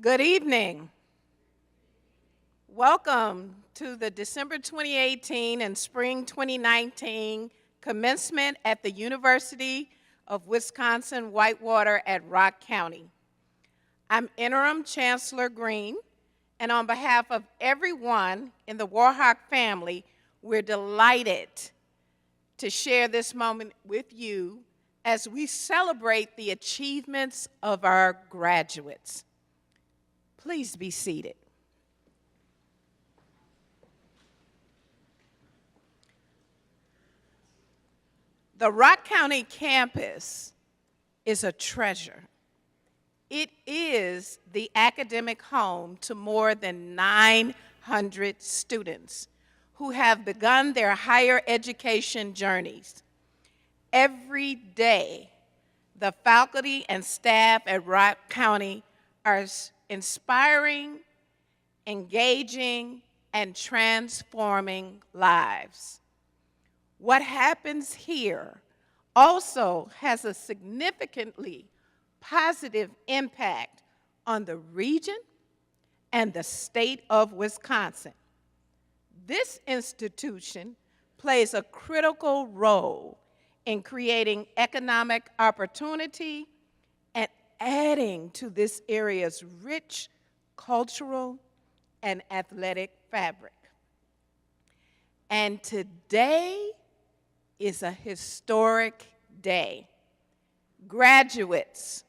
Good evening. Welcome to the December 2018 and Spring 2019 Commencement at the University of Wisconsin-Whitewater at Rock County. I'm Interim Chancellor Green, and on behalf of everyone in the Warhawk family, we're delighted to share this moment with you as we celebrate the achievements of our graduates. Please be seated. The Rock County campus is a treasure. It is the academic home to more than 900 students who have begun their higher education journeys. Every day, the faculty and staff at Rock County are inspiring, engaging, and transforming lives. What happens here also has a significantly positive impact on the region and the state of Wisconsin. This institution plays a critical role in creating economic opportunity and adding to this area's rich cultural and athletic fabric. And today is a historic day. Graduates,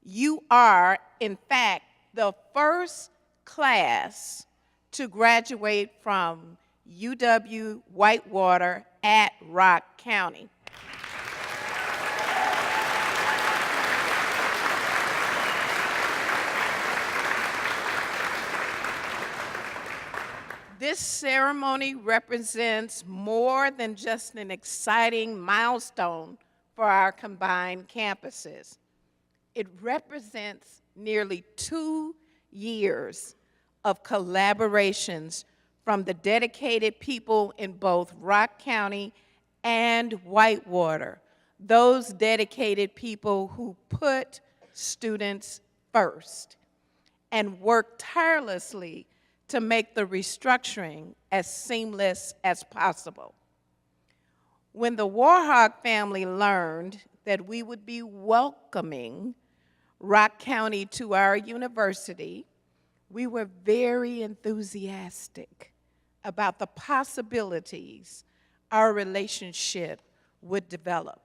you are, in fact, the first class to graduate from UW-Whitewater at Rock County. This ceremony represents more than just an exciting milestone for our combined campuses. It represents nearly 2 years of collaborations from the dedicated people in both Rock County and Whitewater, those dedicated people who put students first and work tirelessly to make the restructuring as seamless as possible. When the Warhawk family learned that we would be welcoming Rock County to our university, we were very enthusiastic about the possibilities our relationship would develop.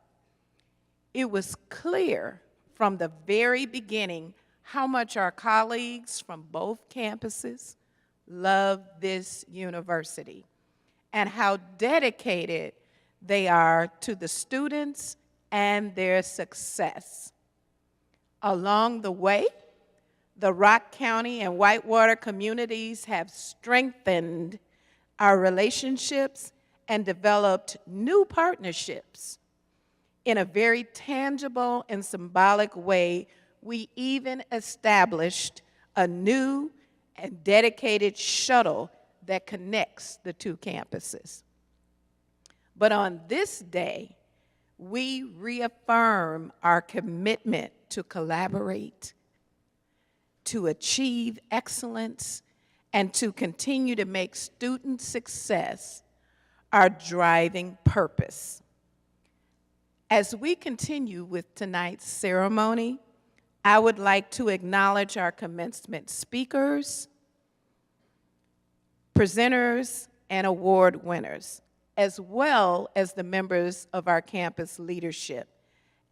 It was clear from the very beginning how much our colleagues from both campuses love this university and how dedicated they are to the students and their success. Along the way, the Rock County and Whitewater communities have strengthened our relationships and developed new partnerships. In a very tangible and symbolic way, we even established a new and dedicated shuttle that connects the two campuses. But on this day, we reaffirm our commitment to collaborate, to achieve excellence, and to continue to make student success our driving purpose. As we continue with tonight's ceremony, I would like to acknowledge our commencement speakers, presenters, and award winners, as well as the members of our campus leadership,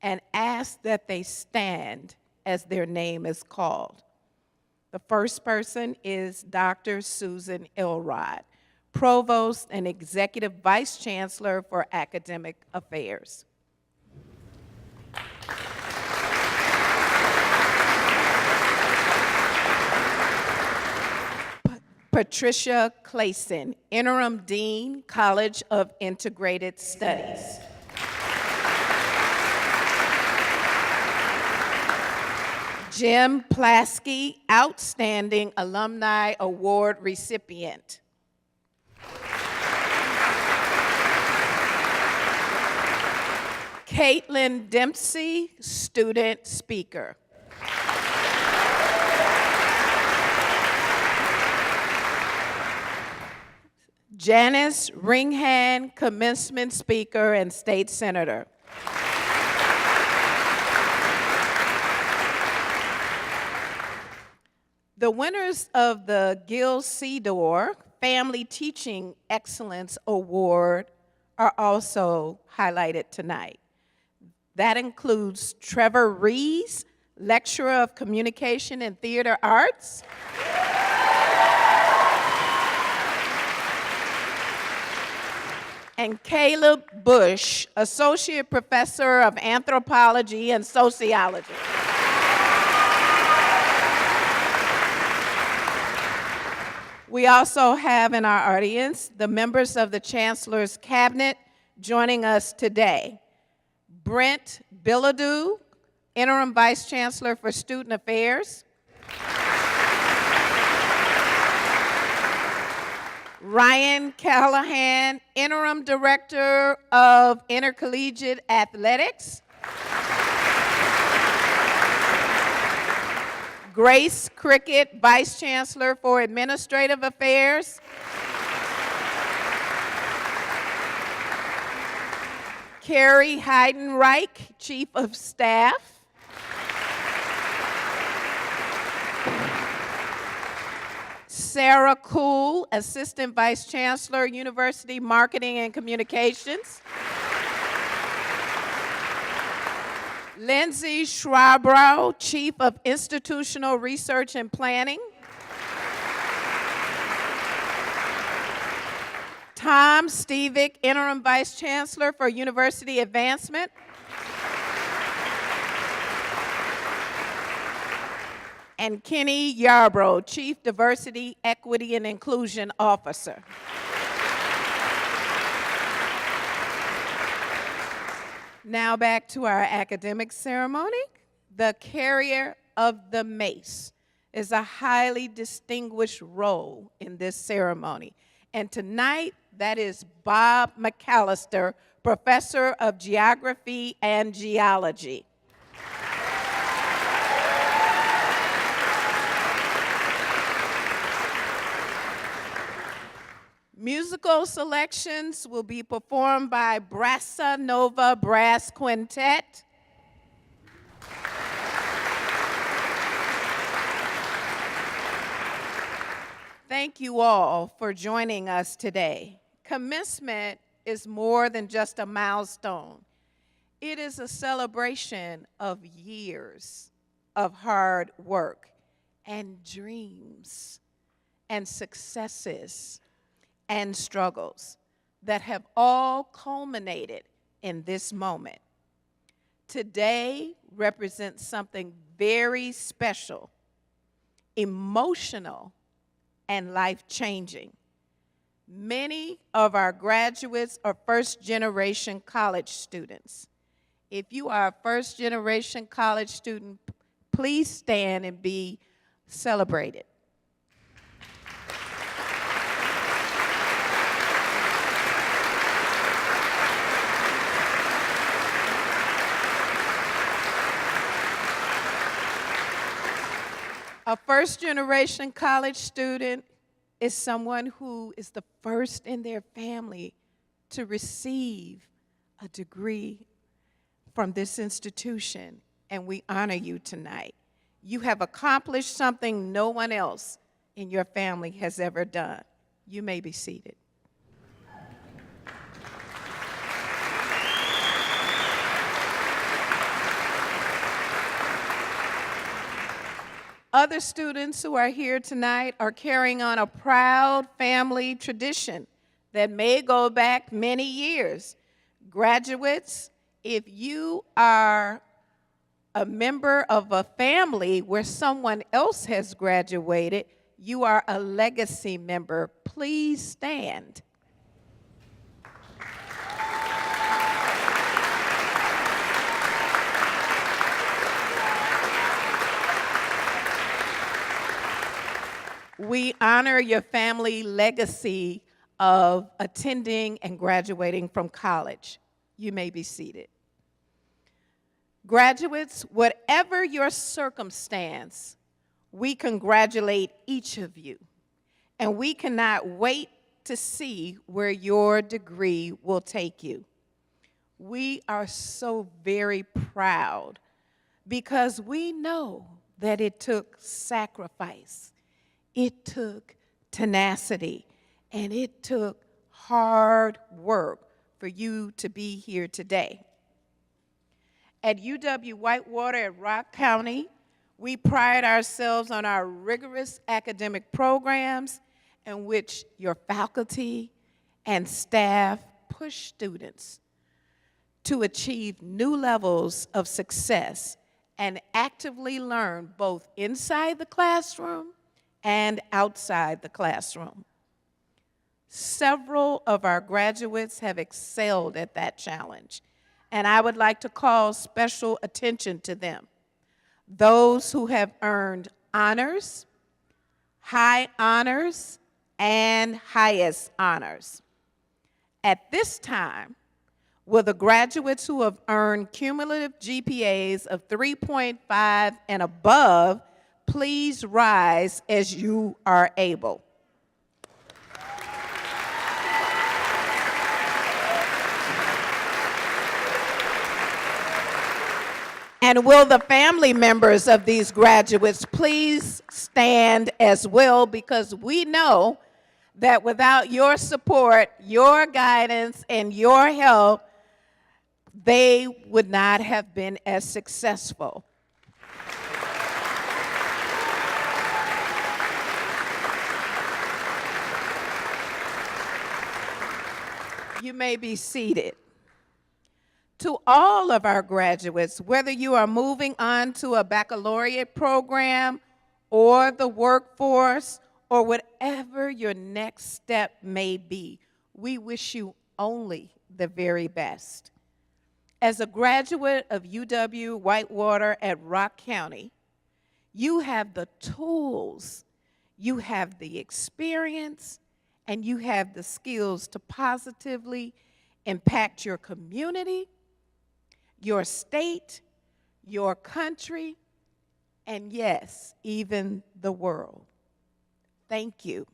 and ask that they stand as their name is called. The first person is Dr. Susan Elrod, Provost and Executive Vice Chancellor for Academic Affairs. Patricia Clayson, Interim Dean, College of Integrated Studies. Jim Plasky, Outstanding Alumni Award recipient. Caitlin Dempsey, Student Speaker. Janice Ringhand, commencement speaker and state senator. The winners of the Gil Cedar Family Teaching Excellence Award are also highlighted tonight. That includes Trevor Rees, lecturer of communication and theater arts. And Caleb Bush, associate professor of anthropology and sociology. We also have in our audience the members of the Chancellor's Cabinet joining us today. Brent Bilodeau, Interim Vice Chancellor for Student Affairs. Ryan Callahan, Interim Director of Intercollegiate Athletics. Grace Cricket, Vice Chancellor for Administrative Affairs. Carrie Heidenreich, Chief of Staff. Sarah Kuhl, Assistant Vice Chancellor, University Marketing and Communications. Lindsay Schwabrow, Chief of Institutional Research and Planning. Tom Stevick, Interim Vice Chancellor for University Advancement. And Kenny Yarbrough, Chief Diversity, Equity, and Inclusion Officer. Now back to our academic ceremony. The carrier of the mace is a highly distinguished role in this ceremony. And tonight, that is Bob McAllister, Professor of Geography and Geology. Musical selections will be performed by Brassa Nova Brass Quintet. Thank you all for joining us today. Commencement is more than just a milestone. It is a celebration of years of hard work and dreams and successes and struggles that have all culminated in this moment. Today represents something very special, emotional, and life-changing. Many of our graduates are first-generation college students. If you are a first-generation college student, please stand and be celebrated. A first-generation college student is someone who is the first in their family to receive a degree from this institution, and we honor you tonight. You have accomplished something no one else in your family has ever done. You may be seated. Other students who are here tonight are carrying on a proud family tradition that may go back many years. Graduates, if you are a member of a family where someone else has graduated, you are a legacy member. Please stand. We honor your family legacy of attending and graduating from college. You may be seated. Graduates, whatever your circumstance, we congratulate each of you. And we cannot wait to see where your degree will take you. We are so very proud because we know that it took sacrifice, it took tenacity, and it took hard work for you to be here today. At UW-Whitewater at Rock County, we pride ourselves on our rigorous academic programs in which your faculty and staff push students to achieve new levels of success and actively learn both inside the classroom and outside the classroom. Several of our graduates have excelled at that challenge, and I would like to call special attention to them. Those who have earned honors, high honors, and highest honors. At this time, will the graduates who have earned cumulative GPAs of 3.5 and above please rise as you are able? And will the family members of these graduates please stand as well, because we know that without your support, your guidance, and your help, they would not have been as successful. You may be seated. To all of our graduates, whether you are moving on to a baccalaureate program or the workforce or whatever your next step may be, we wish you only the very best. As a graduate of UW-Whitewater at Rock County, you have the tools, you have the experience, and you have the skills to positively impact your community, your state, your country, and yes, even the world. Thank you.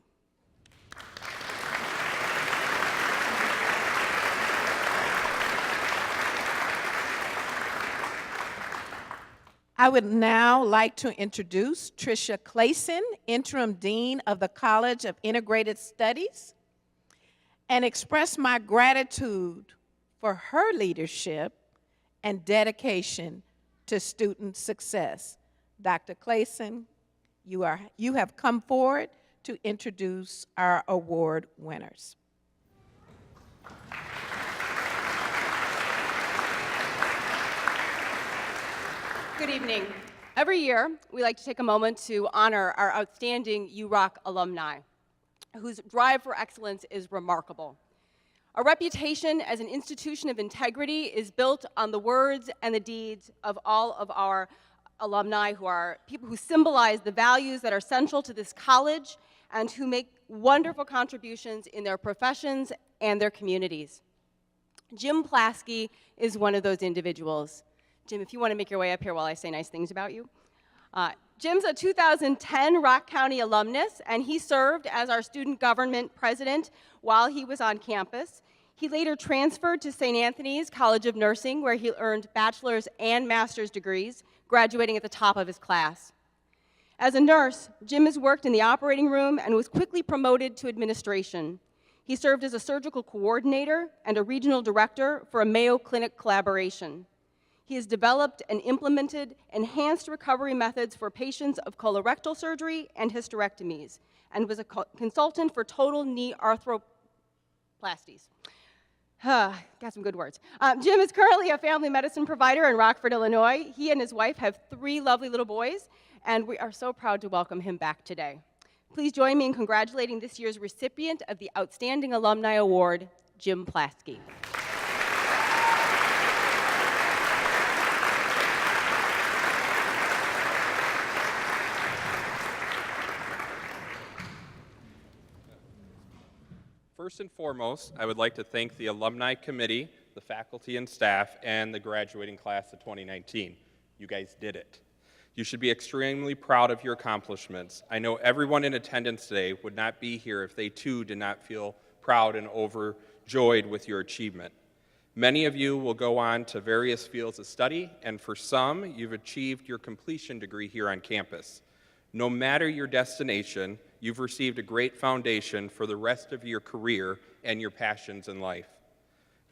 I would now like to introduce Tricia Clayson, Interim Dean of the College of Integrated Studies, and express my gratitude for her leadership and dedication to student success. Dr. Clayson, you have come forward to introduce our award winners. Good evening. Every year, we like to take a moment to honor our outstanding UROC alumni, whose drive for excellence is remarkable. Our reputation as an institution of integrity is built on the words and the deeds of all of our alumni, who are people who symbolize the values that are central to this college and who make wonderful contributions in their professions and their communities. Jim Plasky is one of those individuals. Jim, if you want to make your way up here while I say nice things about you. Jim's a 2010 Rock County alumnus, and he served as our student government president while he was on campus. He later transferred to St. Anthony's College of Nursing, where he earned bachelor's and master's degrees, graduating at the top of his class. As a nurse, Jim has worked in the operating room and was quickly promoted to administration. He served as a surgical coordinator and a regional director for a Mayo Clinic collaboration. He has developed and implemented enhanced recovery methods for patients of colorectal surgery and hysterectomies, and was a consultant for total knee arthroplasties. Got some good words. Jim is currently a family medicine provider in Rockford, Illinois. He and his wife have 3 lovely little boys, and we are so proud to welcome him back today. Please join me in congratulating this year's recipient of the Outstanding Alumni Award, Jim Plasky. First and foremost, I would like to thank the Alumni Committee, the faculty and staff, and the graduating class of 2019. You guys did it. You should be extremely proud of your accomplishments. I know everyone in attendance today would not be here if they too did not feel proud and overjoyed with your achievement. Many of you will go on to various fields of study, and for some, you've achieved your completion degree here on campus. No matter your destination, you've received a great foundation for the rest of your career and your passions in life.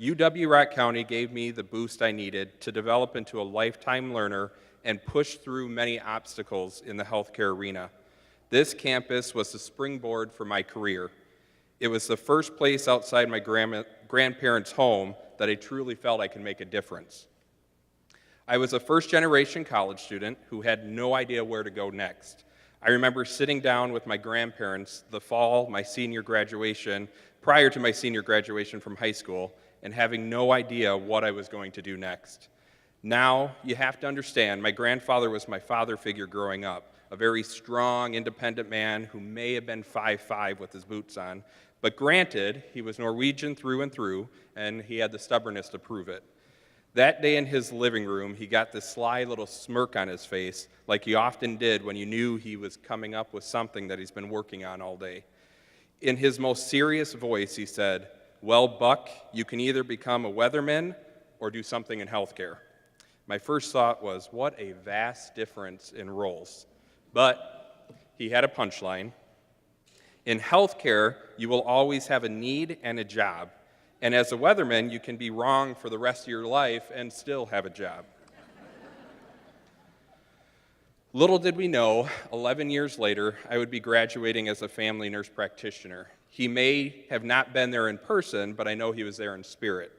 UW-Rock County gave me the boost I needed to develop into a lifetime learner and push through many obstacles in the healthcare arena. This campus was the springboard for my career. It was the first place outside my grandparents' home that I truly felt I could make a difference. I was a first-generation college student who had no idea where to go next. I remember sitting down with my grandparents the fall prior to my senior graduation from high school, and having no idea what I was going to do next. Now, you have to understand, my grandfather was my father figure growing up, a very strong, independent man who may have been 5'5" with his boots on, but granted, he was Norwegian through and through, and he had the stubbornness to prove it. That day in his living room, he got this sly little smirk on his face, like he often did when you knew he was coming up with something that he's been working on all day. In his most serious voice, he said, "Well, Buck, you can either become a weatherman or do something in healthcare." My first thought was, what a vast difference in roles. But he had a punchline. In healthcare, you will always have a need and a job. And as a weatherman, you can be wrong for the rest of your life and still have a job. Little did we know, 11 years later, I would be graduating as a family nurse practitioner. He may have not been there in person, but I know he was there in spirit.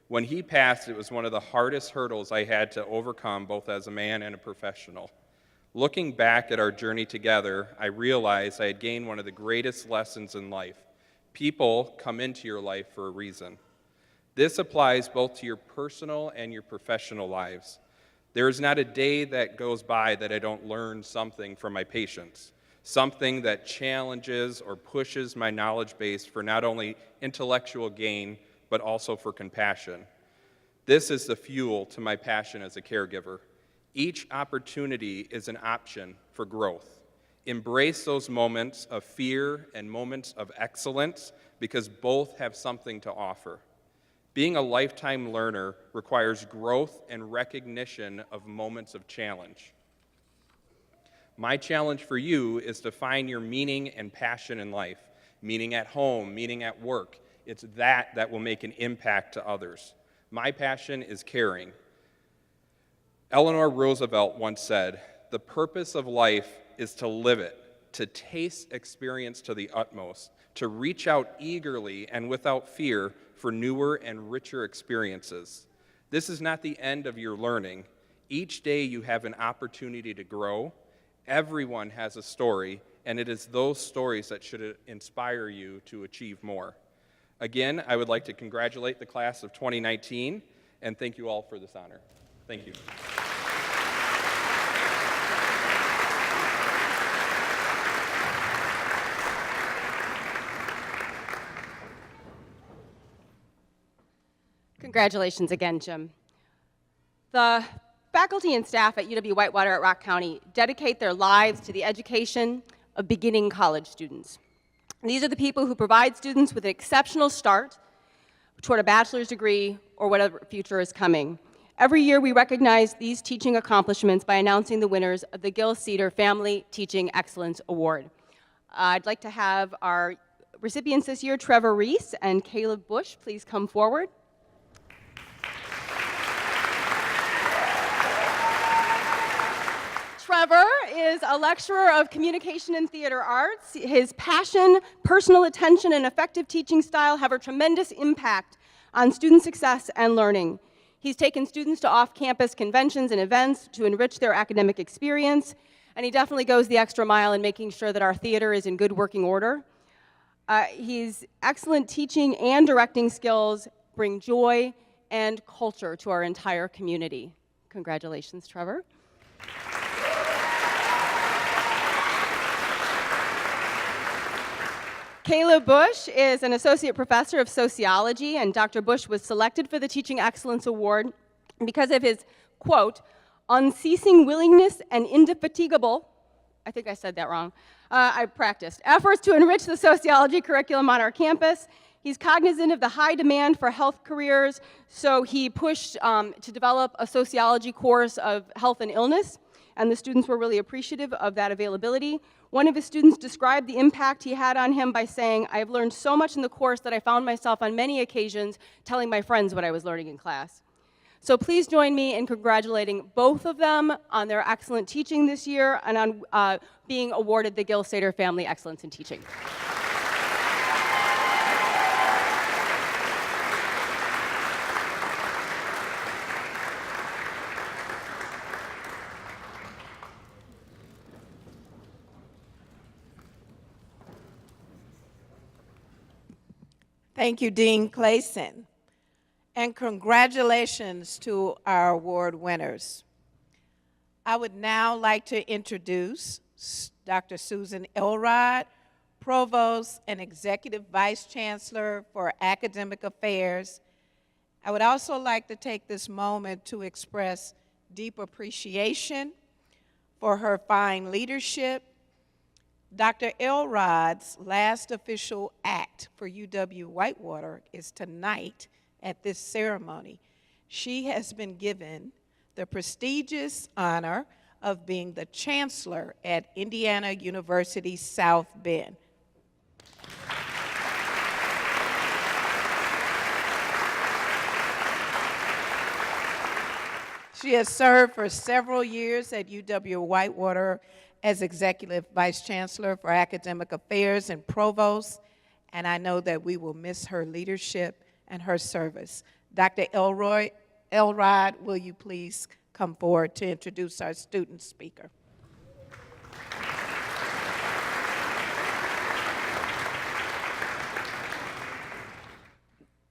When he passed, it was one of the hardest hurdles I had to overcome, both as a man and a professional. Looking back at our journey together, I realized I had gained one of the greatest lessons in life. People come into your life for a reason. This applies both to your personal and your professional lives. There is not a day that goes by that I don't learn something from my patients, something that challenges or pushes my knowledge base for not only intellectual gain, but also for compassion. This is the fuel to my passion as a caregiver. Each opportunity is an option for growth. Embrace those moments of fear and moments of excellence because both have something to offer. Being a lifetime learner requires growth and recognition of moments of challenge. My challenge for you is to find your meaning and passion in life, meaning at home, meaning at work. It's that will make an impact to others. My passion is caring. Eleanor Roosevelt once said, "The purpose of life is to live it, to taste experience to the utmost, to reach out eagerly and without fear for newer and richer experiences. This is not the end of your learning. Each day you have an opportunity to grow. Everyone has a story, and it is those stories that should inspire you to achieve more." Again, I would like to congratulate the class of 2019 and thank you all for this honor. Thank you. Congratulations again, Jim. The faculty and staff at UW-Whitewater at Rock County dedicate their lives to the education of beginning college students. These are the people who provide students with an exceptional start toward a bachelor's degree or whatever future is coming. Every year we recognize these teaching accomplishments by announcing the winners of the Gil Cedar Family Teaching Excellence Award. I'd like to have our recipients this year, Trevor Reese and Caleb Bush, please come forward. Trevor is a lecturer of communication and theater arts. His passion, personal attention, and effective teaching style have a tremendous impact on student success and learning. He's taken students to off-campus conventions and events to enrich their academic experience, and he definitely goes the extra mile in making sure that our theater is in good working order. His excellent teaching and directing skills bring joy and culture to our entire community. Congratulations, Trevor. Caleb Bush is an associate professor of sociology, and Dr. Bush was selected for the Teaching Excellence Award because of his, quote, unceasing willingness and indefatigable, I think I said that wrong, I practiced, efforts to enrich the sociology curriculum on our campus. He's cognizant of the high demand for health careers, so he pushed to develop a sociology course of health and illness, and the students were really appreciative of that availability. One of his students described the impact he had on him by saying, "I have learned so much in the course that I found myself on many occasions telling my friends what I was learning in class." So please join me in congratulating both of them on their excellent teaching this year and on being awarded the Gil-Sater Family Excellence in Teaching. Thank you, Dean Clayson. And congratulations to our award winners. I would now like to introduce Dr. Susan Elrod, Provost and Executive Vice Chancellor for Academic Affairs. I would also like to take this moment to express deep appreciation for her fine leadership. Dr. Elrod's last official act for UW-Whitewater is tonight at this ceremony. She has been given the prestigious honor of being the Chancellor at Indiana University South Bend. She has served for several years at UW-Whitewater as Executive Vice Chancellor for Academic Affairs and Provost, and I know that we will miss her leadership and her service. Dr. Elrod, will you please come forward to introduce our student speaker?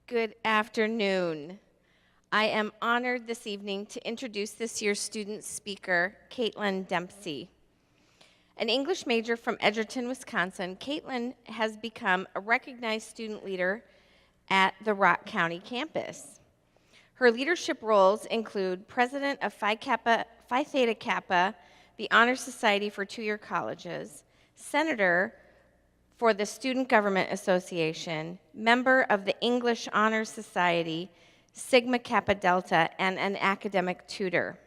Good afternoon. I am honored this evening to introduce this year's student speaker, Caitlin Dempsey. An English major from Edgerton, Wisconsin, Caitlin has become a recognized student leader at the Rock County campus. Her leadership roles include president of Phi Theta Kappa, the Honor Society for two-year colleges, senator for the Student Government Association, member of the English Honor Society, Sigma Kappa Delta, and an academic tutor.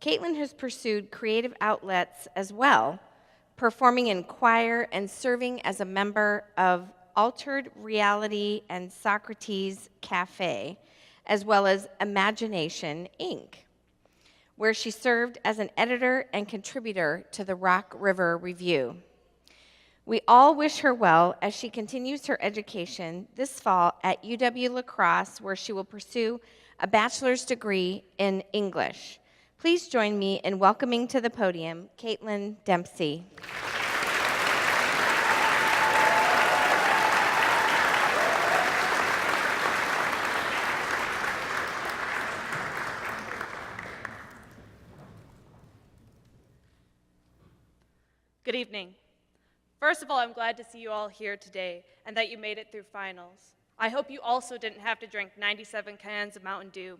Caitlin has pursued creative outlets as well, performing in choir and serving as a member of Altered Reality and Socrates Cafe, as well as Imagination, Inc., where she served as an editor and contributor to the Rock River Review. We all wish her well as she continues her education this fall at UW-La Crosse, where she will pursue a bachelor's degree in English. Please join me in welcoming to the podium Caitlin Dempsey. Good evening. First of all, I'm glad to see you all here today and that you made it through finals. I hope you also didn't have to drink 97 cans of Mountain Dew,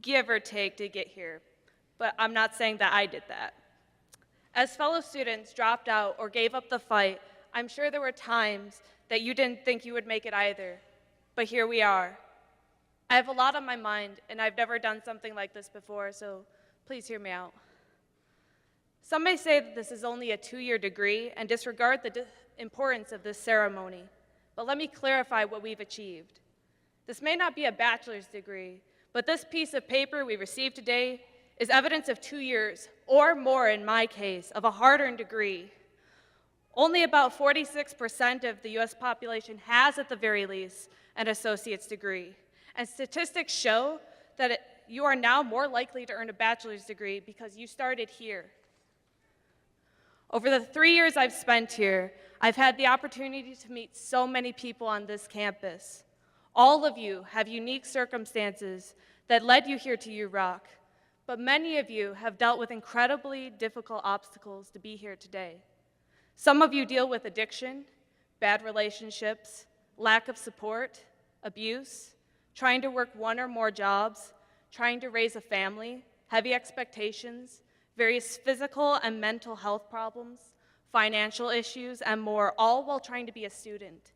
give or take, to get here. But I'm not saying that I did that. As fellow students dropped out or gave up the fight, I'm sure there were times that you didn't think you would make it either. But here we are. I have a lot on my mind, and I've never done something like this before, so please hear me out. Some may say that this is only a two-year degree and disregard the importance of this ceremony, but let me clarify what we've achieved. This may not be a bachelor's degree, but this piece of paper we received today is evidence of 2 years, or more in my case, of a hard-earned degree. Only about 46% of the US population has, at the very least, an associate's degree, and statistics show that you are now more likely to earn a bachelor's degree because you started here. Over the 3 years I've spent here, I've had the opportunity to meet so many people on this campus. All of you have unique circumstances that led you here to URock, but many of you have dealt with incredibly difficult obstacles to be here today. Some of you deal with addiction, bad relationships, lack of support, abuse, trying to work one or more jobs, trying to raise a family, heavy expectations, various physical and mental health problems, financial issues, and more, all while trying to be a student.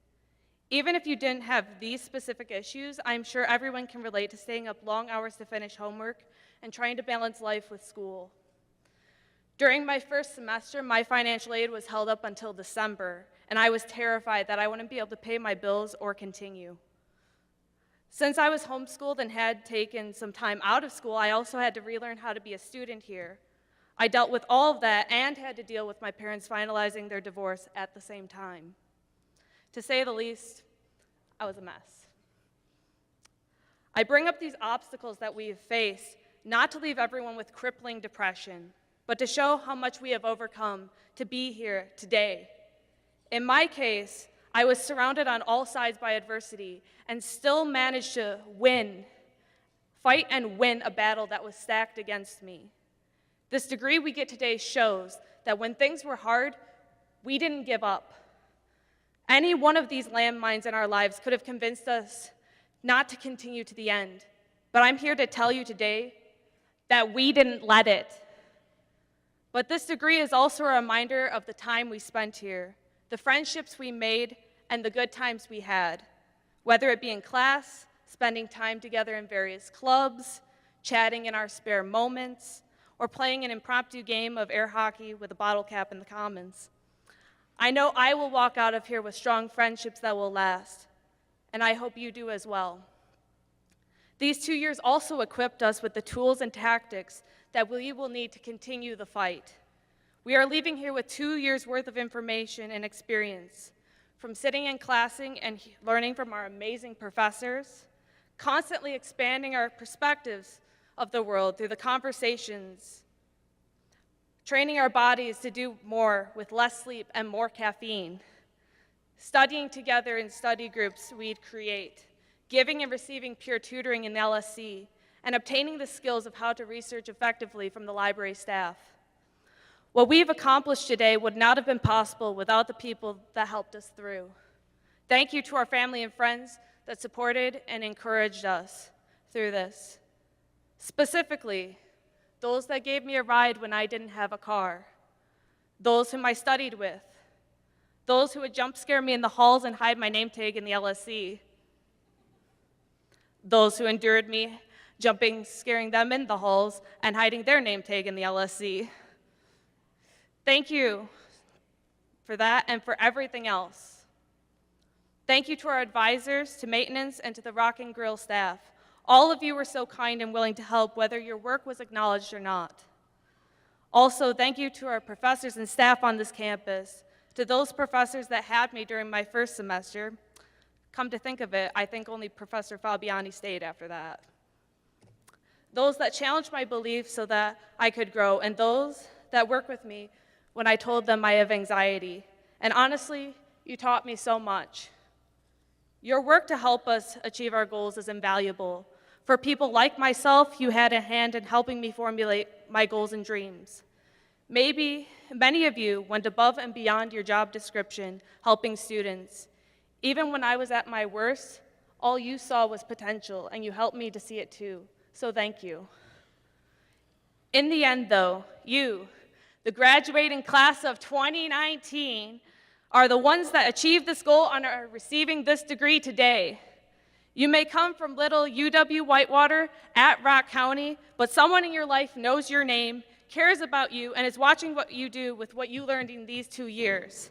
Even if you didn't have these specific issues, I'm sure everyone can relate to staying up long hours to finish homework and trying to balance life with school. During my first semester, my financial aid was held up until December, and I was terrified that I wouldn't be able to pay my bills or continue. Since I was homeschooled and had taken some time out of school, I also had to relearn how to be a student here. I dealt with all of that and had to deal with my parents finalizing their divorce at the same time. To say the least, I was a mess. I bring up these obstacles that we have faced not to leave everyone with crippling depression, but to show how much we have overcome to be here today. In my case, I was surrounded on all sides by adversity and still managed to fight and win a battle that was stacked against me. This degree we get today shows that when things were hard, we didn't give up. Any one of these landmines in our lives could have convinced us not to continue to the end, but I'm here to tell you today that we didn't let it. But this degree is also a reminder of the time we spent here, the friendships we made, and the good times we had, whether it be in class, spending time together in various clubs, chatting in our spare moments, or playing an impromptu game of air hockey with a bottle cap in the commons. I know I will walk out of here with strong friendships that will last, and I hope you do as well. These 2 years also equipped us with the tools and tactics that we will need to continue the fight. We are leaving here with 2 years' worth of information and experience, from sitting in classing and learning from our amazing professors, constantly expanding our perspectives of the world through the conversations, training our bodies to do more with less sleep and more caffeine, studying together in study groups we'd create, giving and receiving peer tutoring in LSC, and obtaining the skills of how to research effectively from the library staff. What we've accomplished today would not have been possible without the people that helped us through. Thank you to our family and friends that supported and encouraged us through this. Specifically, those that gave me a ride when I didn't have a car, those whom I studied with, those who would jump scare me in the halls and hide my name tag in the LSC, those who endured me scaring them in the halls and hiding their name tag in the LSC. Thank you for that and for everything else. Thank you to our advisors, to maintenance, and to the Rock and Grill staff. All of you were so kind and willing to help, whether your work was acknowledged or not. Also, thank you to our professors and staff on this campus, to those professors that had me during my first semester. Come to think of it, I think only Professor Fabiani stayed after that. Those that challenged my beliefs so that I could grow, and those that worked with me when I told them I have anxiety. And honestly, you taught me so much. Your work to help us achieve our goals is invaluable. For people like myself, you had a hand in helping me formulate my goals and dreams. Maybe many of you went above and beyond your job description, helping students. Even when I was at my worst, all you saw was potential, and you helped me to see it too. So thank you. In the end, though, you, the graduating class of 2019, are the ones that achieved this goal and are receiving this degree today. You may come from little UW-Whitewater at Rock County, but someone in your life knows your name, cares about you, and is watching what you do with what you learned in these 2 years.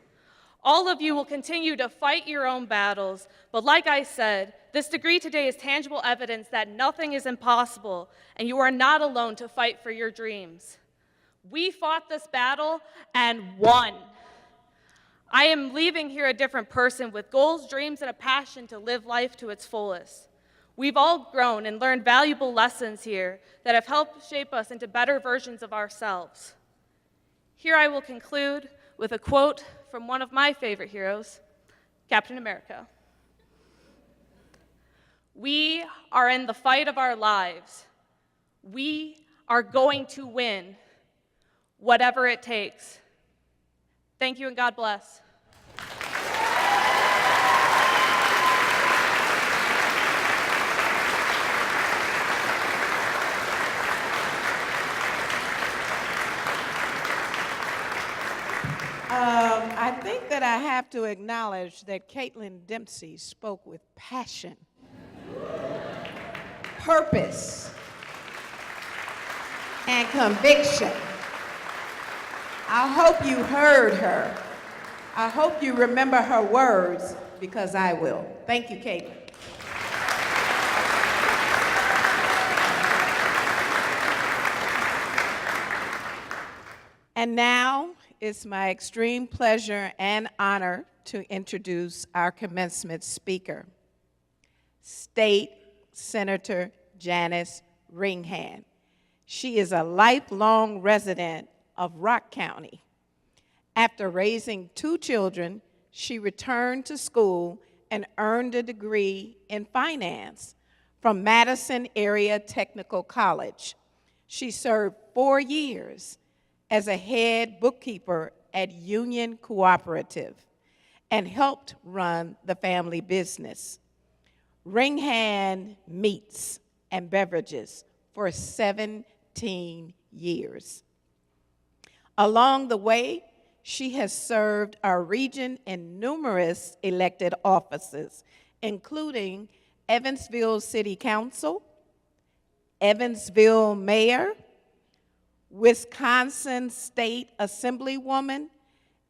All of you will continue to fight your own battles, but like I said, this degree today is tangible evidence that nothing is impossible, and you are not alone to fight for your dreams. We fought this battle and won. I am leaving here a different person with goals, dreams, and a passion to live life to its fullest. We've all grown and learned valuable lessons here that have helped shape us into better versions of ourselves. Here I will conclude with a quote from one of my favorite heroes, Captain America. We are in the fight of our lives. We are going to win, whatever it takes. Thank you and God bless. have to acknowledge that Caitlin Dempsey spoke with passion, purpose, and conviction. I hope you heard her. I hope you remember her words, because I will. Thank you, Caitlin. And now it's my extreme pleasure and honor to introduce our commencement speaker, State Senator Janice Ringhand. She is a lifelong resident of Rock County. After raising 2 children, she returned to school and earned a degree in finance from Madison Area Technical College. She served 4 years as a head bookkeeper at Union Cooperative and helped run the family business. Ringhand Meats and Beverages for 17 years. Along the way, she has served our region in numerous elected offices, including Evansville City Council, Evansville Mayor, Wisconsin State Assemblywoman,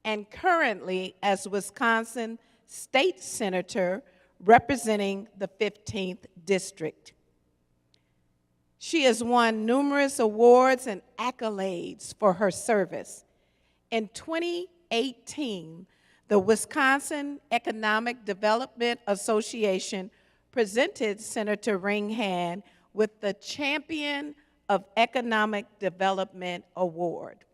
and currently as Wisconsin State Senator representing the 15th District. She has won numerous awards and accolades for her service. In 2018, the Wisconsin Economic Development Association presented Senator Ringhand with the Champion of Economic Development Award.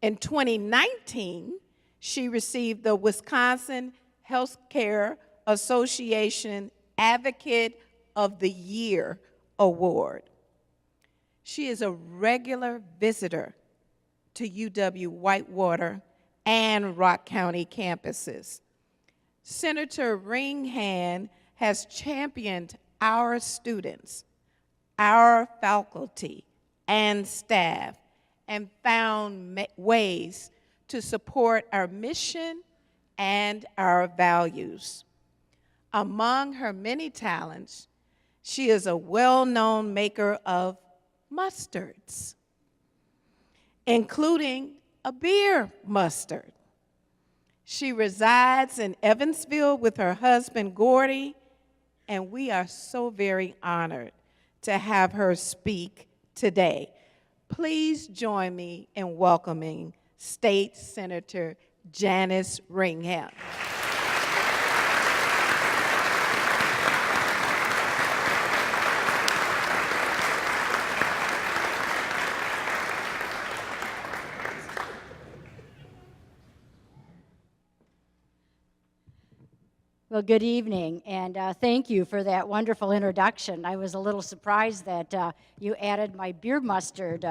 In 2019, she received the Wisconsin Healthcare Association Advocate of the Year Award. She is a regular visitor to UW-Whitewater and Rock County campuses. Senator Ringhand has championed our students, our faculty, and staff, and found ways to support our mission and our values. Among her many talents, she is a well-known maker of mustards, including a beer mustard. She resides in Evansville with her husband, Gordy, and we are so very honored to have her speak today. Please join me in welcoming State Senator Janice Ringhand. Well, good evening, and thank you for that wonderful introduction. I was a little surprised that you added my beer mustard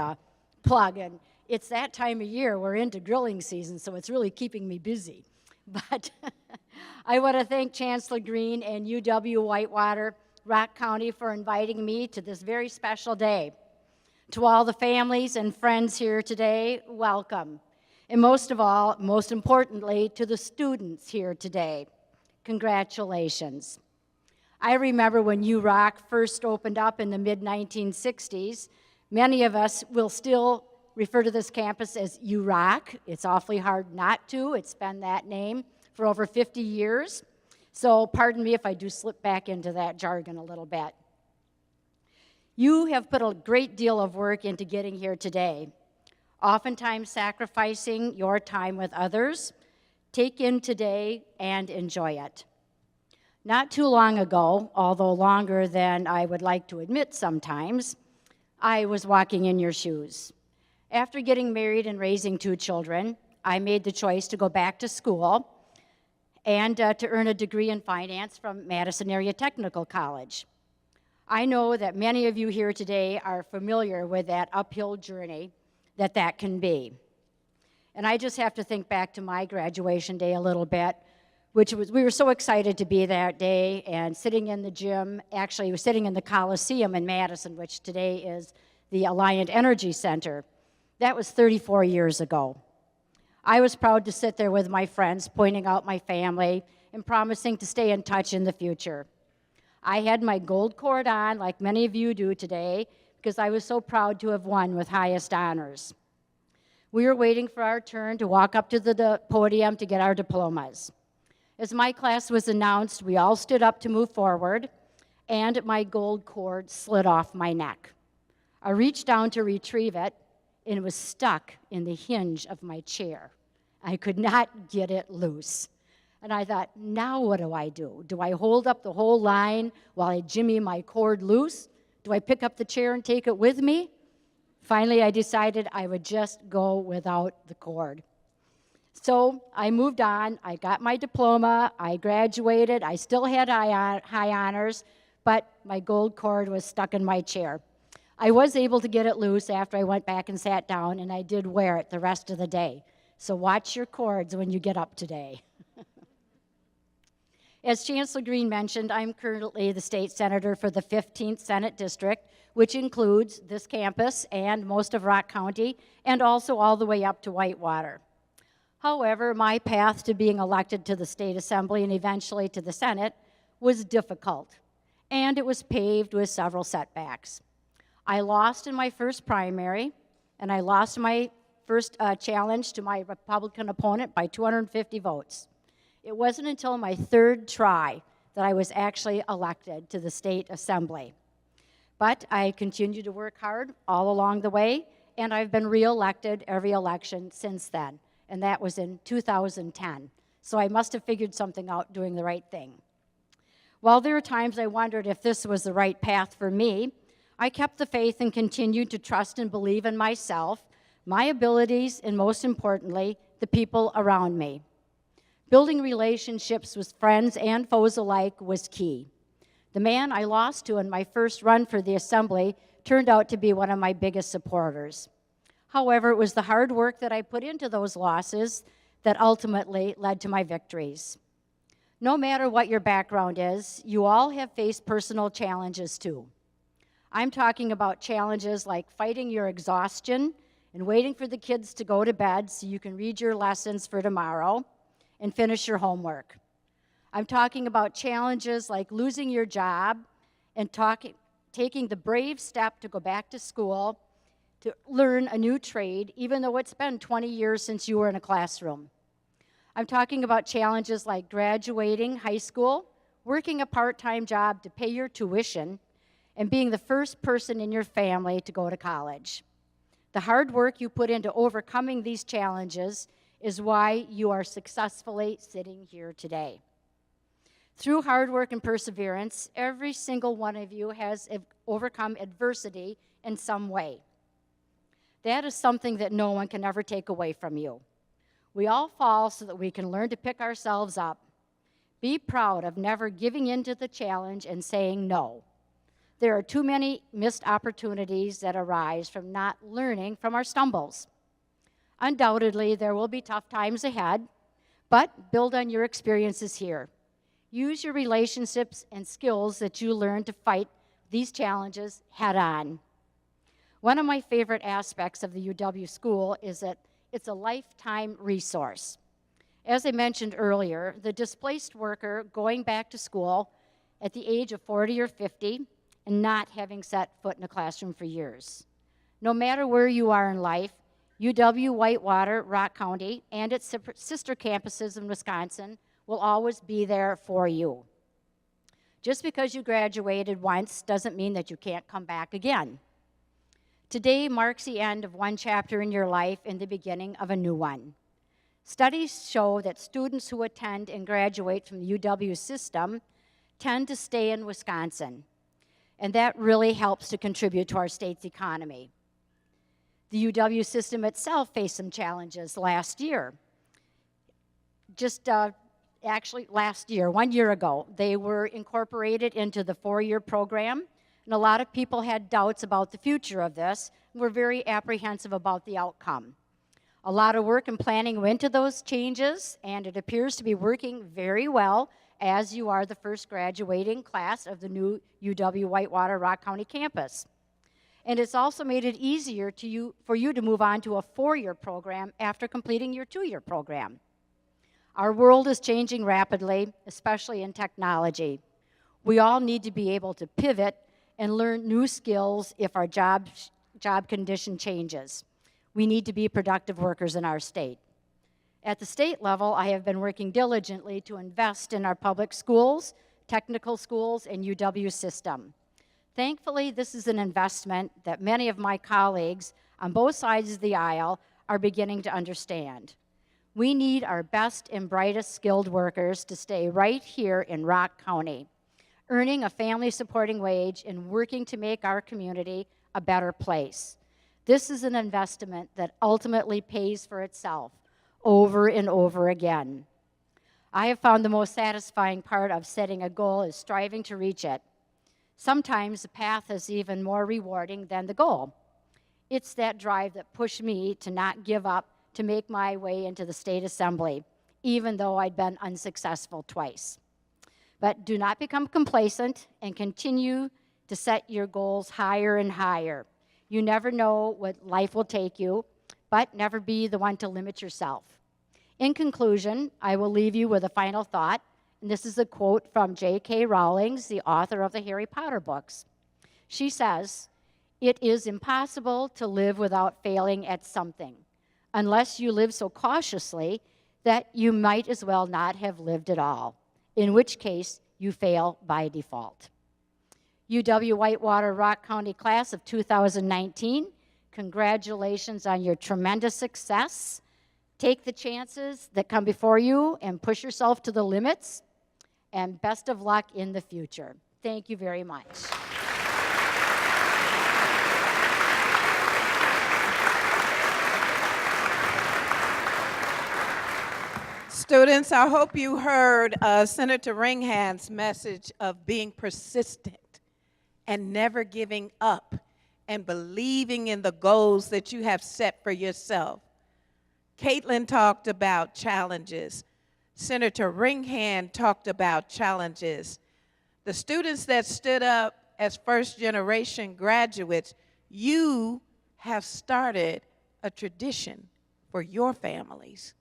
plug, and it's that time of year. We're into grilling season, so it's really keeping me busy. But I want to thank Chancellor Green and UW-Whitewater, Rock County, for inviting me to this very special day. To all the families and friends here today, welcome. And most of all, most importantly, to the students here today, congratulations. I remember when URock first opened up in the mid-1960s. Many of us will still refer to this campus as URock. It's awfully hard not to. It's been that name for over 50 years. So pardon me if I do slip back into that jargon a little bit. You have put a great deal of work into getting here today, oftentimes sacrificing your time with others. Take in today and enjoy it. Not too long ago, although longer than I would like to admit sometimes, I was walking in your shoes. After getting married and raising 2 children, I made the choice to go back to school and to earn a degree in finance from Madison Area Technical College. I know that many of you here today are familiar with that uphill journey that can be. And I just have to think back to my graduation day a little bit, which was, we were so excited to be that day and sitting in the gym, actually was sitting in the Coliseum in Madison, which today is the Alliant Energy Center. That was 34 years ago. I was proud to sit there with my friends, pointing out my family and promising to stay in touch in the future. I had my gold cord on, like many of you do today, because I was so proud to have won with highest honors. We were waiting for our turn to walk up to the podium to get our diplomas. As my class was announced, we all stood up to move forward, and my gold cord slid off my neck. I reached down to retrieve it, and it was stuck in the hinge of my chair. I could not get it loose. And I thought, now what do I do? Do I hold up the whole line while I jimmy my cord loose? Do I pick up the chair and take it with me? Finally, I decided I would just go without the cord. So I moved on. I got my diploma. I graduated. I still had high honors, but my gold cord was stuck in my chair. I was able to get it loose after I went back and sat down, and I did wear it the rest of the day. So watch your cords when you get up today. As Chancellor Green mentioned, I'm currently the state senator for the 15th Senate District, which includes this campus and most of Rock County, and also all the way up to Whitewater. However, my path to being elected to the State Assembly and eventually to the Senate was difficult, and it was paved with several setbacks. I lost in my first primary, and I lost my first challenge to my Republican opponent by 250 votes. It wasn't until my third try that I was actually elected to the State Assembly. But I continued to work hard all along the way, and I've been reelected every election since then, and that was in 2010. So I must have figured something out doing the right thing. While there were times I wondered if this was the right path for me, I kept the faith and continued to trust and believe in myself, my abilities, and most importantly, the people around me. Building relationships with friends and foes alike was key. The man I lost to in my first run for the Assembly turned out to be one of my biggest supporters. However, it was the hard work that I put into those losses that ultimately led to my victories. No matter what your background is, you all have faced personal challenges too. I'm talking about challenges like fighting your exhaustion and waiting for the kids to go to bed so you can read your lessons for tomorrow and finish your homework. I'm talking about challenges like losing your job and taking the brave step to go back to school to learn a new trade, even though it's been 20 years since you were in a classroom. I'm talking about challenges like graduating high school, working a part-time job to pay your tuition, and being the first person in your family to go to college. The hard work you put into overcoming these challenges is why you are successfully sitting here today. Through hard work and perseverance, every single one of you has overcome adversity in some way. That is something that no one can ever take away from you. We all fall so that we can learn to pick ourselves up. Be proud of never giving in to the challenge and saying no. There are too many missed opportunities that arise from not learning from our stumbles. Undoubtedly, there will be tough times ahead, but build on your experiences here. Use your relationships and skills that you learn to fight these challenges head on. One of my favorite aspects of the UW school is that it's a lifetime resource. As I mentioned earlier, the displaced worker going back to school at the age of 40 or 50 and not having set foot in a classroom for years. No matter where you are in life, UW-Whitewater, Rock County, and its sister campuses in Wisconsin will always be there for you. Just because you graduated once doesn't mean that you can't come back again. Today marks the end of one chapter in your life and the beginning of a new one. Studies show that students who attend and graduate from the UW system tend to stay in Wisconsin, and that really helps to contribute to our state's economy. The UW system itself faced some challenges last year. Actually last year, 1 year ago, they were incorporated into the four-year program, and a lot of people had doubts about the future of this and were very apprehensive about the outcome. A lot of work and planning went into those changes, and it appears to be working very well as you are the first graduating class of the new UW-Whitewater Rock County campus. And it's also made it easier for you to move on to a 4-year program after completing your 2-year program. Our world is changing rapidly, especially in technology. We all need to be able to pivot and learn new skills if our job condition changes. We need to be productive workers in our state. At the state level, I have been working diligently to invest in our public schools, technical schools, and UW system. Thankfully, this is an investment that many of my colleagues on both sides of the aisle are beginning to understand. We need our best and brightest skilled workers to stay right here in Rock County, earning a family-supporting wage and working to make our community a better place. This is an investment that ultimately pays for itself over and over again. I have found the most satisfying part of setting a goal is striving to reach it. Sometimes the path is even more rewarding than the goal. It's that drive that pushed me to not give up to make my way into the state assembly, even though I'd been unsuccessful twice. But do not become complacent and continue to set your goals higher and higher. You never know what life will take you, but never be the one to limit yourself. In conclusion, I will leave you with a final thought, and this is a quote from J.K. Rowling, the author of the Harry Potter books. She says, "It is impossible to live without failing at something, unless you live so cautiously that you might as well not have lived at all, in which case you fail by default." UW-Whitewater Rock County class of 2019, congratulations on your tremendous success. Take the chances that come before you and push yourself to the limits, and best of luck in the future. Thank you very much. Students, I hope you heard Senator Ringhand's message of being persistent and never giving up and believing in the goals that you have set for yourself. Caitlin talked about challenges. Senator Ringhand talked about challenges. The students that stood up as first-generation graduates, you have started a tradition for your families.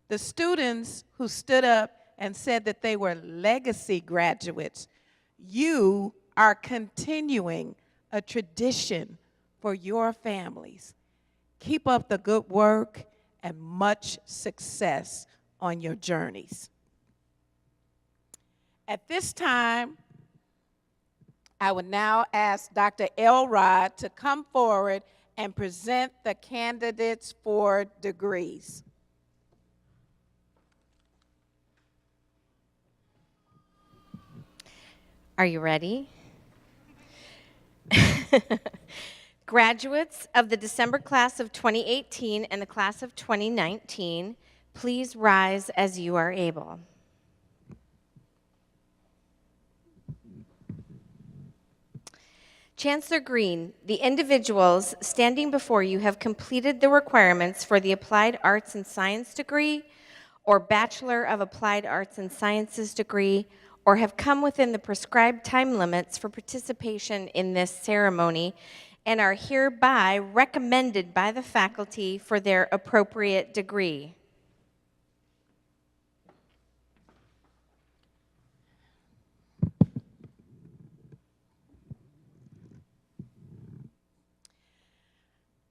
The students who stood up and said that they were legacy graduates, you are continuing a tradition for your families. Keep up the good work and much success on your journeys. At this time, I would now ask Dr. Elrod to come forward and present the candidates for degrees. Are you ready? Graduates of the December class of 2018 and the class of 2019, please rise as you are able. Chancellor Green, the individuals standing before you have completed the requirements for the Applied Arts and Science degree or Bachelor of Applied Arts and Sciences degree, or have come within the prescribed time limits for participation in this ceremony and are hereby recommended by the faculty for their appropriate degree.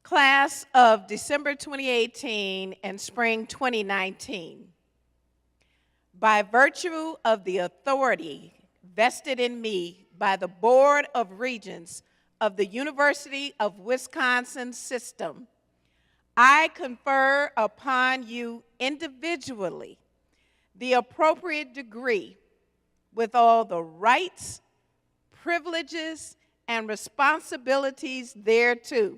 Class of December 2018 and spring 2019. By virtue of the authority vested in me by the Board of Regents of the University of Wisconsin System, I confer upon you individually the appropriate degree with all the rights, privileges, and responsibilities thereto,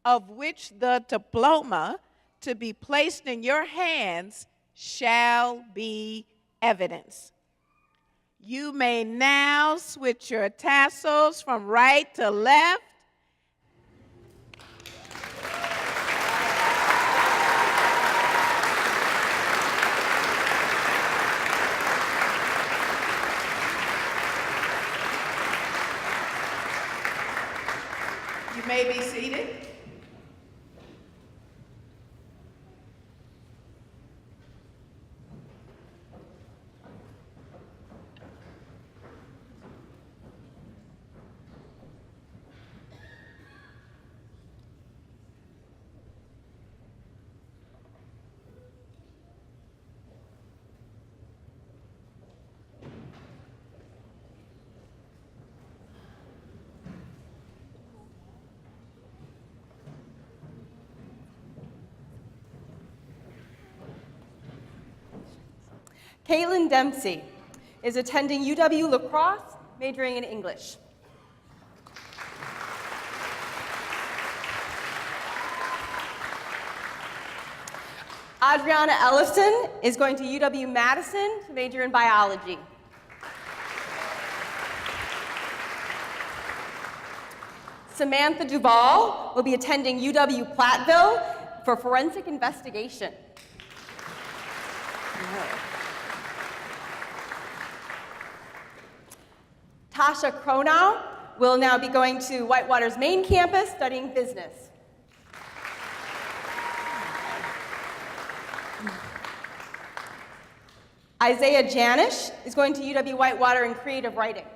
of which the diploma to be placed in your hands shall be evidence. You may now switch your tassels from right to left. may be seated. Caitlin Dempsey is attending UW-La Crosse, majoring in English. Adriana Ellison is going to UW-Madison to major in biology. Samantha Duvall will be attending UW-Platteville for forensic investigation. Tasha Cronau will now be going to Whitewater's main campus studying business. Isaiah Janish is going to UW-Whitewater in creative writing.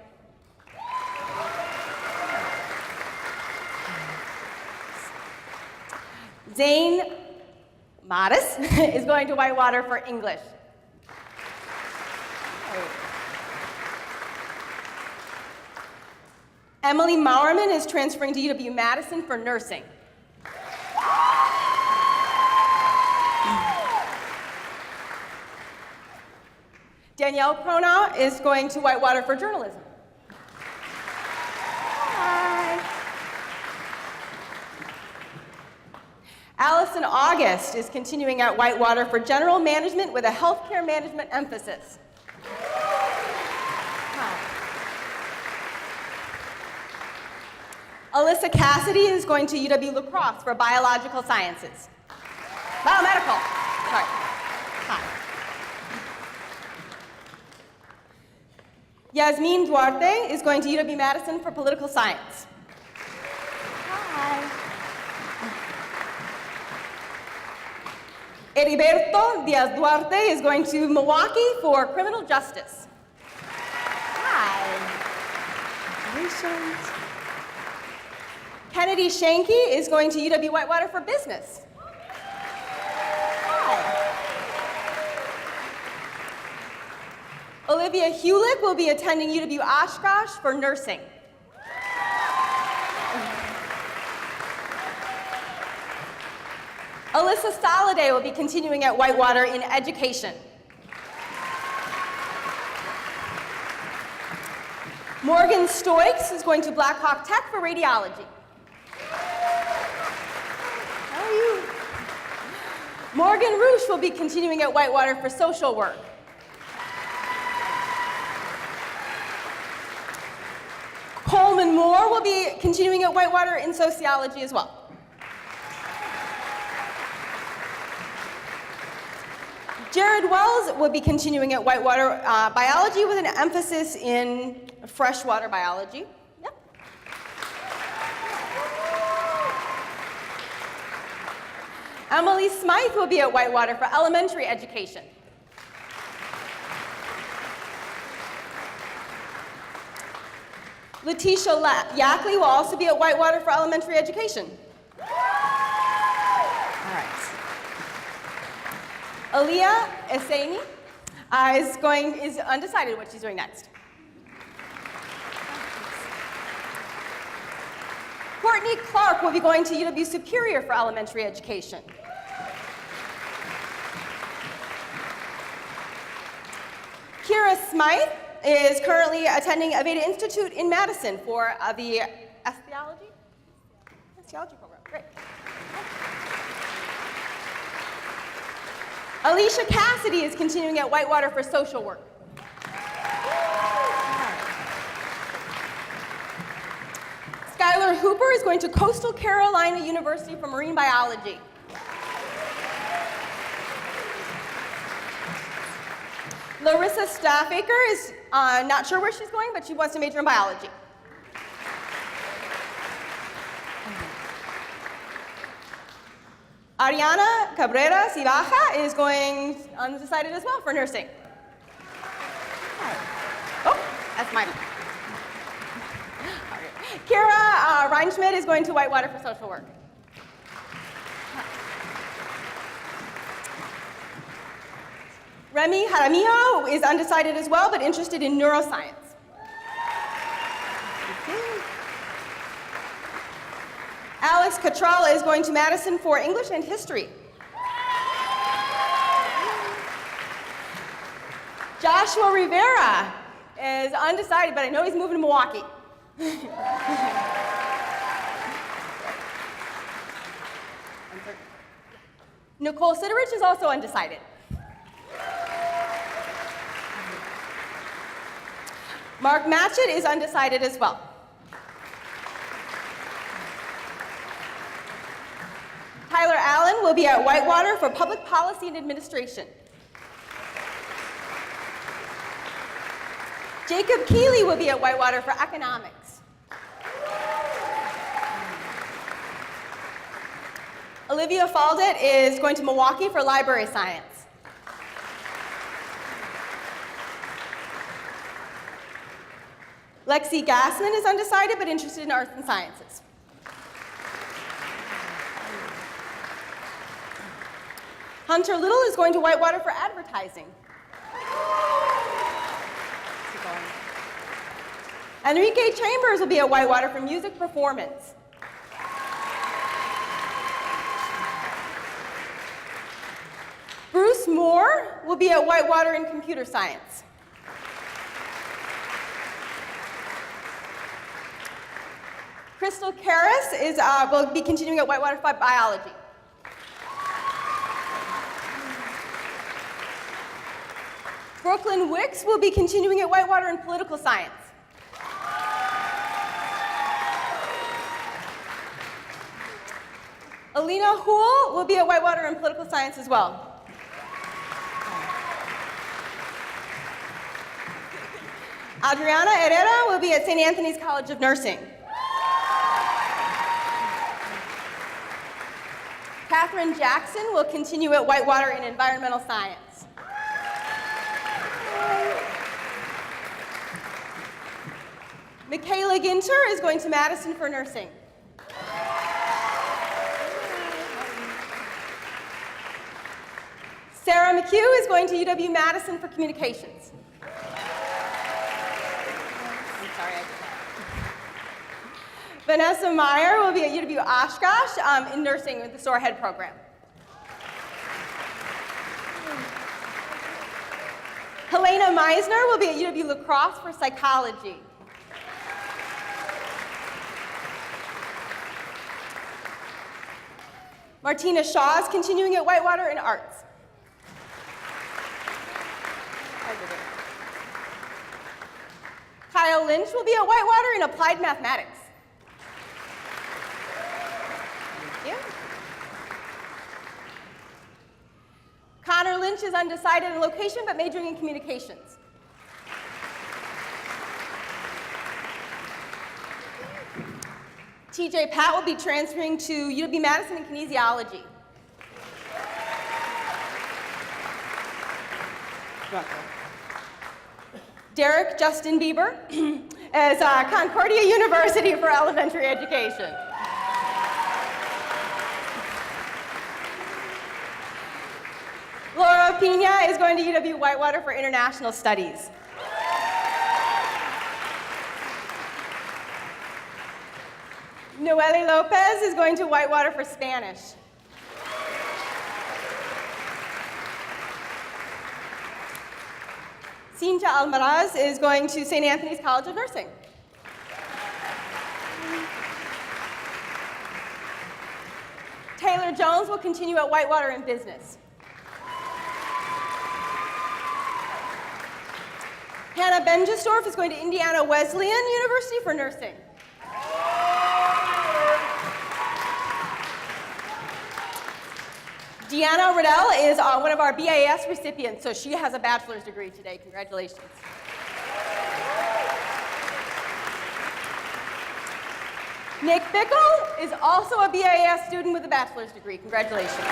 Zane Modis is going to Whitewater for English. Emily Maurerman is transferring to UW-Madison for nursing. Danielle Cronau is going to Whitewater for journalism. Hi. Allison August is continuing at Whitewater for general management with a healthcare management emphasis. Alyssa Cassidy is going to UW-La Crosse for biological sciences. Biomedical, sorry. Hi. Yasmin Duarte is going to UW-Madison for political science. Hi. Heriberto Diaz Duarte is going to Milwaukee for criminal justice. Hi. Congratulations. Kennedy Shanky is going to UW-Whitewater for business. Olivia Hewlick will be attending UW-Oshkosh for nursing. Alyssa Soliday will be continuing at Whitewater in education. Morgan Stoikes is going to Blackhawk Tech for radiology. How are you? Morgan Roosh will be continuing at Whitewater for social work. Coleman Moore will be continuing at Whitewater in sociology as well. Jared Wells will be continuing at Whitewater biology with an emphasis in freshwater biology. Yep. Emily Smythe will be at Whitewater for elementary education. Letitia Yackley will also be at Whitewater for elementary education. All right. Aaliyah Eseni is undecided what she's doing next. Courtney Clark will be going to UW Superior for elementary education. Kira Smythe is currently attending Aveda Institute in Madison for the Osteology program. Great. Alicia Cassidy is continuing at Whitewater for social work. Skylar Hooper is going to Coastal Carolina University for marine biology. Larissa Staffaker is not sure where she's going, but she wants to major in biology. Ariana Cabrera Cibaja is going undecided as well for nursing. Oh, that's mine. Kira Reinschmidt is going to Whitewater for social work. Remy Jaramillo is undecided as well, but interested in neuroscience. Alex Cottrell is going to Madison for English and history. Joshua Rivera is undecided, but I know he's moving to Milwaukee. Nicole Siderich is also undecided. Mark Matchett is undecided as well. Tyler Allen will be at Whitewater for public policy and administration. Jacob Keeley will be at Whitewater for economics. Olivia Faldet is going to Milwaukee for library science. Lexi Gassman is undecided but interested in arts and sciences. Hunter Little is going to Whitewater for advertising. Enrique Chambers will be at Whitewater for music performance. Bruce Moore will be at Whitewater in computer science. Crystal Karras will be continuing at Whitewater for biology. Brooklyn Wicks will be continuing at Whitewater in political science. Alina Houle will be at Whitewater in political science as well. Adriana Herrera will be at St. Anthony's College of Nursing. Catherine Jackson will continue at Whitewater in environmental science. Michaela Ginter is going to Madison for nursing. Sarah McHugh is going to UW-Madison for communications. I'm sorry, I did that. Vanessa Meyer will be at UW-Oshkosh in nursing with the SOAR-HEAD program. Helena Meisner will be at UW-La Crosse for psychology. Martina Shaw is continuing at Whitewater in arts. Kyle Lynch will be at Whitewater in applied mathematics. Thank you. Connor Lynch is undecided in location but majoring in communications. TJ Pat will be transferring to UW-Madison in kinesiology. Derek Justin Bieber is Concordia University for elementary education. Laura Pina is going to UW-Whitewater for international studies. Noelle Lopez is going to Whitewater for Spanish. Cinta Almaraz is going to St. Anthony's College of Nursing. Taylor Jones will continue at Whitewater in business. Hannah Benjesdorf is going to Indiana Wesleyan University for nursing. Deanna Riddell is one of our BAS recipients, so she has a bachelor's degree today. Congratulations. Nick Bickle is also a BIS student with a bachelor's degree. Congratulations.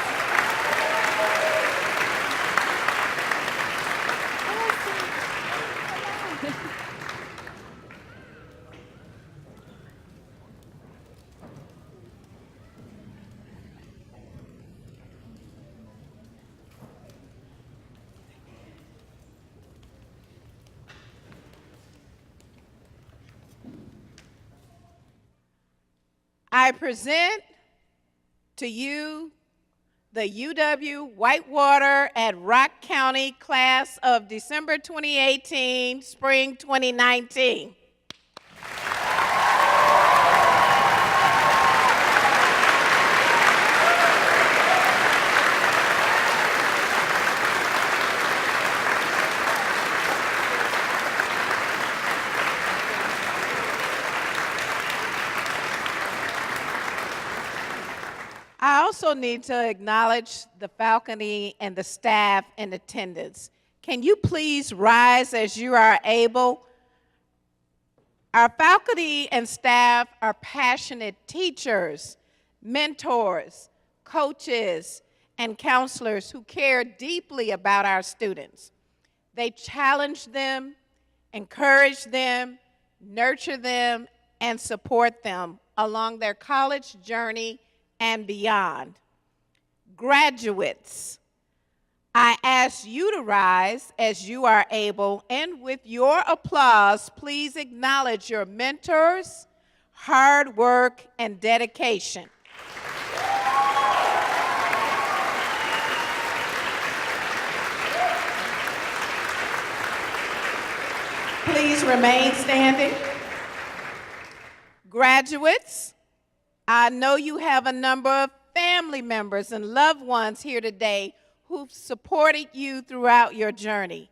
I present to you the UW-Whitewater at Rock County class of December 2018, spring 2019. I also need to acknowledge the faculty and the staff in attendance. Can you please rise as you are able? Our faculty and staff are passionate teachers, mentors, coaches, and counselors who care deeply about our students. They challenge them, encourage them, nurture them, and support them along their college journey and beyond. Graduates, I ask you to rise as you are able, and with your applause, please acknowledge your mentors, hard work, and dedication. Please remain standing. Graduates, I know you have a number of family members and loved ones here today who've supported you throughout your journey.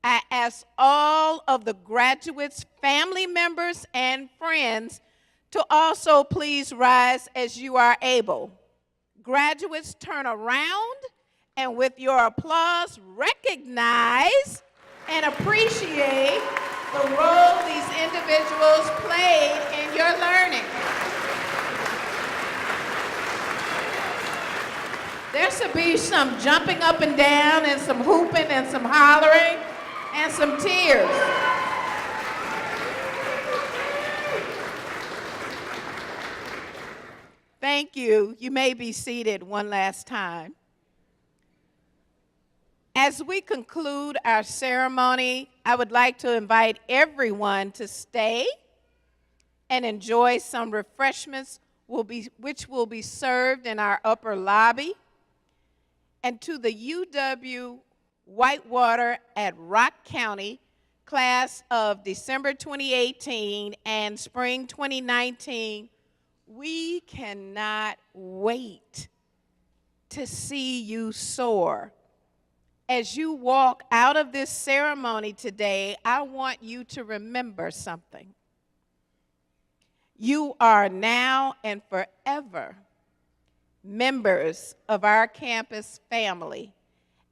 I ask all of the graduates, family members, and friends to also please rise as you are able. Graduates, turn around and with your applause, recognize and appreciate the role these individuals played in your learning. There should be some jumping up and down and some hooping and some hollering and some tears. Thank you. You may be seated one last time. As we conclude our ceremony, I would like to invite everyone to stay and enjoy some refreshments which will be served in our upper lobby. And to the UW-Whitewater at Rock County class of December 2018 and spring 2019, we cannot wait to see you soar. As you walk out of this ceremony today, I want you to remember something. You are now and forever members of our campus family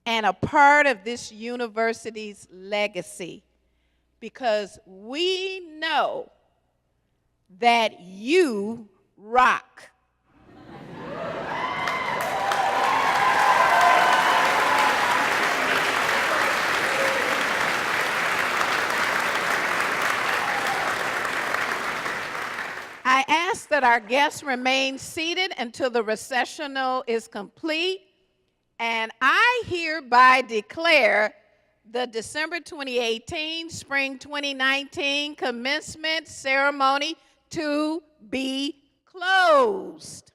and a part of this university's legacy, because we know that you rock. I ask that our guests remain seated until the recessional is complete, and I hereby declare the December 2018, spring 2019 commencement ceremony to be closed.